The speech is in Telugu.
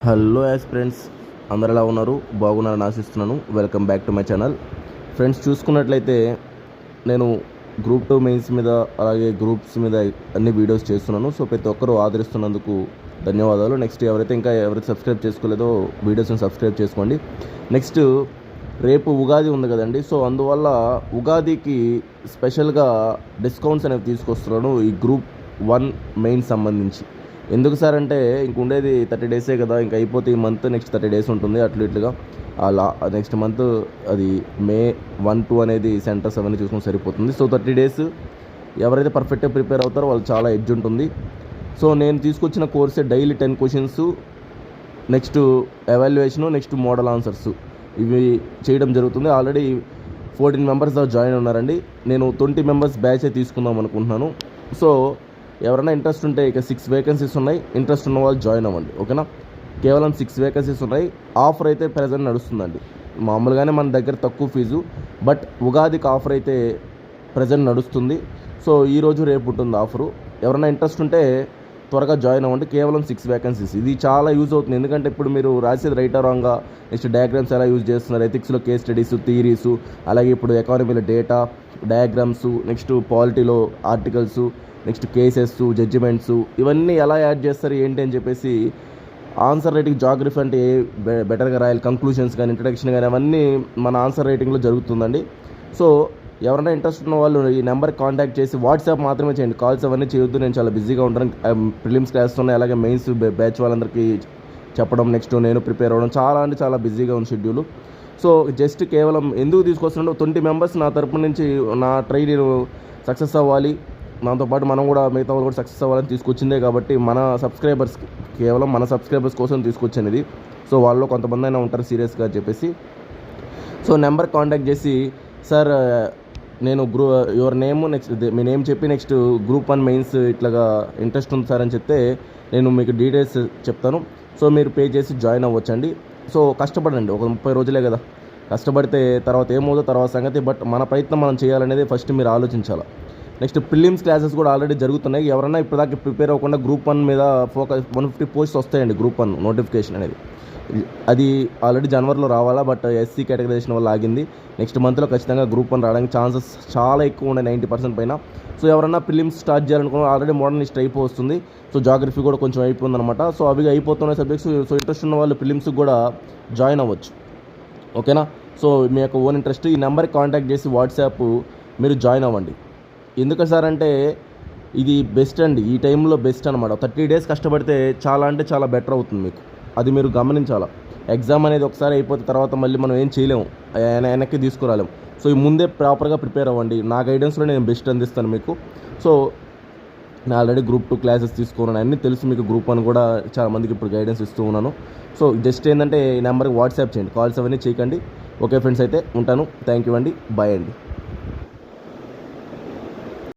హలో ఫ్రెండ్స్, అందరు ఎలా ఉన్నారు? బాగున్నారని ఆశిస్తున్నాను. Welcome back to my channel. Friends, చూసుకున్నట్లయితే నేను గ్రూప్ 2 మెయిన్స్ మీద అలాగే గ్రూప్స్ మీద అన్ని వీడియోస్ చేస్తున్నాను. సో ప్రతి ఒక్కరూ ఆదరిస్తున్నందుకు ధన్యవాదాలు. నెక్స్ట్ ఎవరైతే సబ్స్క్రైబ్ చేసుకోలేదో వీడియోస్ని సబ్స్క్రైబ్ చేసుకోండి. నెక్స్ట్ రేపు ఉగాది ఉంది కదండి. సో అందువల్ల ఉగాదికి స్పెషల్గా డిస్కౌంట్స్ అనేవి తీసుకొస్తున్నాను ఈ గ్రూప్ 1 మెయిన్ సంబంధించి. ఎందుకు సార్ అంటే ఇంకుండేది 30 డేసే కదా, ఇంకా అయిపోతే ఈ మంత్ నెక్స్ట్ 30 డేస్ ఉంటుంది ఇట్లుగా. అలా నెక్స్ట్ మంత్ అది మే 1-2 అనేది సెంటర్స్ అవన్నీ చూసుకొని సరిపోతుంది. సో 30 డేస్ ఎవరైతే పర్ఫెక్ట్గా ప్రిపేర్ అవుతారో వాళ్ళు చాలా ఎడ్జ్ ఉంటుంది. సో నేను తీసుకొచ్చిన కోర్సే daily 10 questions, next evaluation, next model answers ఇవి చేయడం జరుగుతుంది. ఆల్రెడీ 14 మెంబర్స్ దాకా జాయిన్ ఉన్నారండి. నేను 20 మెంబర్స్ బ్యాచే తీసుకుందాం అనుకుంటున్నాను. సో ఎవరైనా ఇంట్రెస్ట్ ఉంటే ఇక 6 వేకెన్సీస్ ఉన్నాయి. ఇంట్రెస్ట్ ఉన్న వాళ్ళు జాయిన్ అవ్వండి, ఓకేనా? కేవలం 6 వేకెన్సీస్ ఉన్నాయి. ఆఫర్ అయితే ప్రెజెంట్ నడుస్తుందండి. మామూలుగానే మన దగ్గర తక్కువ ఫీజు, బట్ ఉగాదికి ఆఫర్ అయితే ప్రెజెంట్ నడుస్తుంది. సో ఈరోజు రేపు ఉంటుంది ఆఫరు. ఎవరైనా ఇంట్రెస్ట్ ఉంటే త్వరగా జాయిన్ అవ్వండి. కేవలం 6 వేకెన్సీస్. ఇది చాలా యూజ్ అవుతుంది, ఎందుకంటే ఇప్పుడు మీరు రాసేది రైట్ ఆర్ రాంగా, నెక్స్ట్ డయాగ్రామ్స్ ఎలా యూజ్ చేస్తున్నారు, ఎథిక్స్లో కేస్ స్టడీస్, థియరీసు, అలాగే ఇప్పుడు ఎకానమీలో డేటా, డయాగ్రామ్స్, నెక్స్ట్ పాలిటీలో ఆర్టికల్స్, నెక్స్ట్ కేసెస్, జడ్జిమెంట్స్, ఇవన్నీ ఎలా యాడ్ చేస్తారు ఏంటి అని చెప్పేసి ఆన్సర్ రైటింగ్, జాగ్రఫీ అంటే బెటర్గా రాయాలి, కంక్లూషన్స్ కానీ ఇంట్రడక్షన్ కానీ అవన్నీ మన ఆన్సర్ రైటింగ్లో జరుగుతుందండి. సో ఎవరైనా ఇంట్రెస్ట్ ఉన్న వాళ్ళు ఈ నెంబర్కి కాంటాక్ట్ చేసి వాట్సాప్ మాత్రమే చేయండి, కాల్స్ అవన్నీ చేయొద్దు. నేను చాలా బిజీగా ఉంటాను. ప్రిలిమ్స్ క్లాస్ ఉన్నాయి, అలాగే మెయిన్స్ బ్యాచ్ వాళ్ళందరికీ చెప్పడం, నెక్స్ట్ నేను ప్రిపేర్ అవ్వడం, చాలా బిజీగా ఉంది షెడ్యూల్. సో జస్ట్ కేవలం ఎందుకు తీసుకొస్తున్నాడు, 20 మెంబర్స్ నా తరపు నుంచి నా ట్రై నేను సక్సెస్ అవ్వాలి, నాతో పాటు మనం కూడా మిగతా వాళ్ళు కూడా సక్సెస్ అవ్వాలని తీసుకొచ్చిందే. కాబట్టి కేవలం మన సబ్స్క్రైబర్స్ కోసం తీసుకొచ్చాను ఇది. సో వాళ్ళు కొంతమంది అయినా ఉంటారు సీరియస్గా చెప్పేసి. సో నెంబర్ కాంటాక్ట్ చేసి, సార్ నేను your name, next me name చెప్పి నెక్స్ట్ గ్రూప్ 1 మెయిన్స్ ఇట్లాగా ఇంట్రెస్ట్ ఉంది సార్ అని చెప్తే నేను మీకు డీటెయిల్స్ చెప్తాను. సో మీరు పే చేసి జాయిన్ అవ్వచ్చండి. సో కష్టపడండి, ఒక 30 రోజులే కదా, కష్టపడితే తర్వాత ఏమవుతుందో తర్వాత సంగతి. బట్ మన ప్రయత్నం మనం చేయాలనేది ఫస్ట్ మీరు ఆలోచించాలి. నెక్స్ట్ ప్రిలిమ్స్ క్లాసెస్ కూడా ఆల్రెడీ జరుగుతున్నాయి. ఎవరైనా ఇప్పటిదాకా ప్రిపేర్ అవ్వకుండా గ్రూప్ 1 మీద ఫోకస్, 150 పోస్ట్స్ వస్తాయండి గ్రూప్ 1 నోటిఫికేషన్ అనేది. అది ఆల్రెడీ జనవరిలో రావాలా, బట్ ఎస్సీ కేటగరైజేషన్ వల్ల ఆగింది. నెక్స్ట్ మంత్లో ఖచ్చితంగా గ్రూప్ 1 రావడానికి ఛాన్సెస్ చాలా ఎక్కువ ఉన్నాయి, 90% పైన. సో ఎవరైనా ప్రిలిమ్స్ స్టార్ట్ చేయాలనుకున్నా ఆల్రెడీ మోడల్ లిస్ట్ అయిపోతుంది. సో జాగ్రఫీ కూడా కొంచెం అయిపోయిందనమాట. సో అవి అయిపోతున్న సబ్జెక్ట్స్. సో ఇంట్రెస్ట్ ఉన్న వాళ్ళు ప్రిలిమ్స్కి కూడా జాయిన్ అవ్వచ్చు, ఓకేనా? సో మీ యొక్క ఓన్ ఇంట్రెస్ట్ ఈ నెంబర్కి కాంటాక్ట్ చేసి వాట్సాప్ మీరు జాయిన్ అవ్వండి. ఎందుకు సార్ అంటే ఇది బెస్ట్ అండి, ఈ టైంలో బెస్ట్ అనమాట. 30 డేస్ కష్టపడితే చాలా బెటర్ అవుతుంది మీకు, అది మీరు గమనించాలి. ఎగ్జామ్ అనేది ఒకసారి అయిపోతే తర్వాత మళ్ళీ మనం ఏం చేయలేము, వెనక్కి తీసుకురాలేము. సో ఈ ముందే ప్రాపర్గా ప్రిపేర్ అవ్వండి. నా గైడెన్స్లో నేను బెస్ట్ అందిస్తాను మీకు. సో నేను ఆల్రెడీ గ్రూప్ 2 క్లాసెస్ తీసుకున్నాను, అన్నీ తెలుసు మీకు. గ్రూప్ 1 కూడా చాలా మందికి ఇప్పుడు గైడెన్స్ ఇస్తూ ఉన్నాను. సో జస్ట్ ఏంటంటే ఈ నెంబర్కి వాట్సాప్ చేయండి, కాల్స్ అవన్నీ చేయకండి. ఓకే ఫ్రెండ్స్, అయితే ఉంటాను. థ్యాంక్ యూ అండి, బాయ్ అండి.